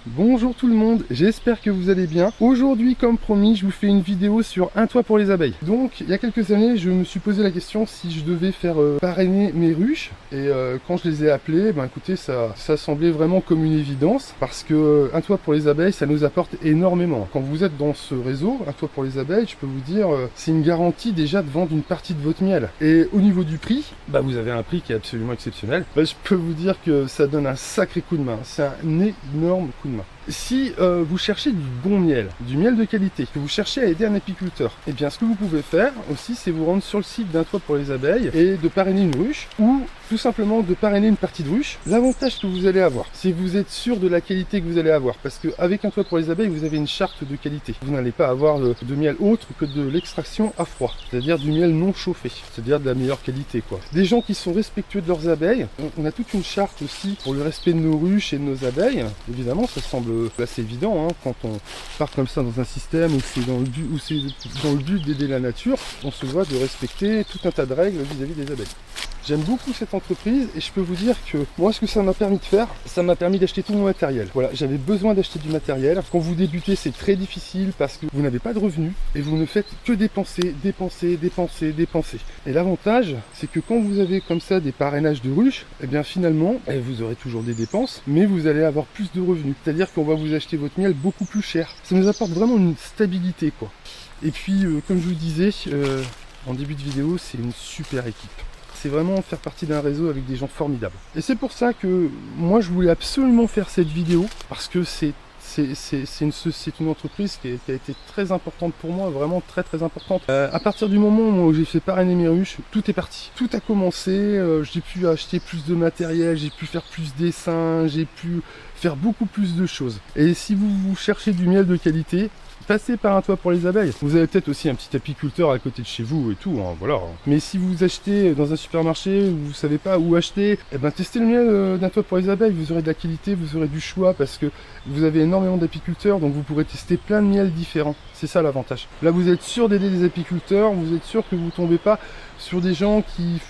Bonjour tout le monde, j'espère que vous allez bien. Aujourd'hui, comme promis, je vous fais une vidéo sur un toit pour les abeilles. Donc, il y a quelques années, je me suis posé la question si je devais faire parrainer mes ruches. Et quand je les ai appelées, ben écoutez, ça semblait vraiment comme une évidence. Parce que un toit pour les abeilles, ça nous apporte énormément. Quand vous êtes dans ce réseau, un toit pour les abeilles, je peux vous dire, c'est une garantie déjà de vendre une partie de votre miel. Et au niveau du prix, bah vous avez un prix qui est absolument exceptionnel. Bah, je peux vous dire que ça donne un sacré coup de main. C'est un énorme coup de main. Si vous cherchez du bon miel, du miel de qualité, que vous cherchez à aider un apiculteur, eh bien ce que vous pouvez faire aussi, c'est vous rendre sur le site d'un toit pour les abeilles et de parrainer une ruche ou tout simplement de parrainer une partie de ruche. L'avantage que vous allez avoir, c'est que vous êtes sûr de la qualité que vous allez avoir, parce qu'avec un toit pour les abeilles, vous avez une charte de qualité. Vous n'allez pas avoir de miel autre que de l'extraction à froid, c'est-à-dire du miel non chauffé, c'est-à-dire de la meilleure qualité, quoi. Des gens qui sont respectueux de leurs abeilles, on a toute une charte aussi pour le respect de nos ruches et de nos abeilles. Évidemment, ça semble assez évident hein, quand on part comme ça dans un système où c'est dans le but d'aider la nature, on se doit de respecter tout un tas de règles vis-à-vis des abeilles. J'aime beaucoup cette entreprise et je peux vous dire que moi ce que ça m'a permis de faire, ça m'a permis d'acheter tout mon matériel. Voilà, j'avais besoin d'acheter du matériel. Quand vous débutez, c'est très difficile parce que vous n'avez pas de revenus et vous ne faites que dépenser. Et l'avantage, c'est que quand vous avez comme ça des parrainages de ruches, eh bien finalement, vous aurez toujours des dépenses, mais vous allez avoir plus de revenus. C'est-à-dire qu'on va vous acheter votre miel beaucoup plus cher. Ça nous apporte vraiment une stabilité, quoi. Et puis, comme je vous disais en début de vidéo, c'est une super équipe. C'est vraiment faire partie d'un réseau avec des gens formidables. Et c'est pour ça que moi je voulais absolument faire cette vidéo, parce que c'est une entreprise qui a été très importante pour moi, vraiment très importante. À partir du moment où j'ai fait parrainer mes ruches, tout est parti. Tout a commencé, j'ai pu acheter plus de matériel, j'ai pu faire plus de dessins, j'ai pu faire beaucoup plus de choses. Et si vous cherchez du miel de qualité, passez par un toit pour les abeilles. Vous avez peut-être aussi un petit apiculteur à côté de chez vous et tout, hein, voilà. Mais si vous achetez dans un supermarché où vous savez pas où acheter, eh ben testez le miel d'un toit pour les abeilles. Vous aurez de la qualité, vous aurez du choix parce que vous avez énormément d'apiculteurs, donc vous pourrez tester plein de miels différents. C'est ça l'avantage. Là, vous êtes sûr d'aider des apiculteurs, vous êtes sûr que vous tombez pas sur des gens qui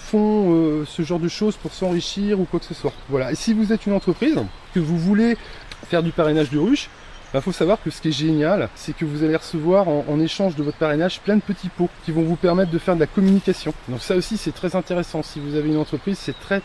font ce genre de choses pour s'enrichir ou quoi que ce soit. Voilà. Et si vous êtes une entreprise, que vous voulez faire du parrainage de ruches, il faut savoir que ce qui est génial, c'est que vous allez recevoir en échange de votre parrainage plein de petits pots qui vont vous permettre de faire de la communication. Donc ça aussi c'est très intéressant. Si vous avez une entreprise, c'est très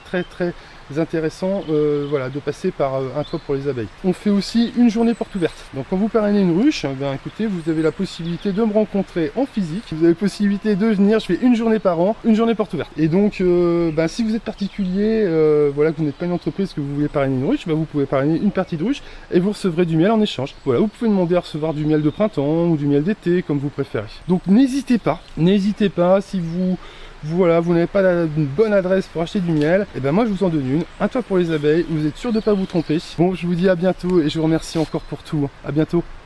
intéressant voilà, de passer par un toit pour les abeilles. On fait aussi une journée porte ouverte. Donc quand vous parrainez une ruche, ben, écoutez, vous avez la possibilité de me rencontrer en physique. Vous avez la possibilité de venir, je fais une journée par an, une journée porte ouverte. Et donc ben, si vous êtes particulier, voilà, que vous n'êtes pas une entreprise, que vous voulez parrainer une ruche, ben, vous pouvez parrainer une partie de ruche et vous recevrez du miel en échange. Voilà, vous pouvez demander à recevoir du miel de printemps ou du miel d'été, comme vous préférez. Donc n'hésitez pas si vous n'avez pas une bonne adresse pour acheter du miel, et ben moi je vous en donne une, un toit pour les abeilles, vous êtes sûr de ne pas vous tromper. Bon, je vous dis à bientôt et je vous remercie encore pour tout. À bientôt.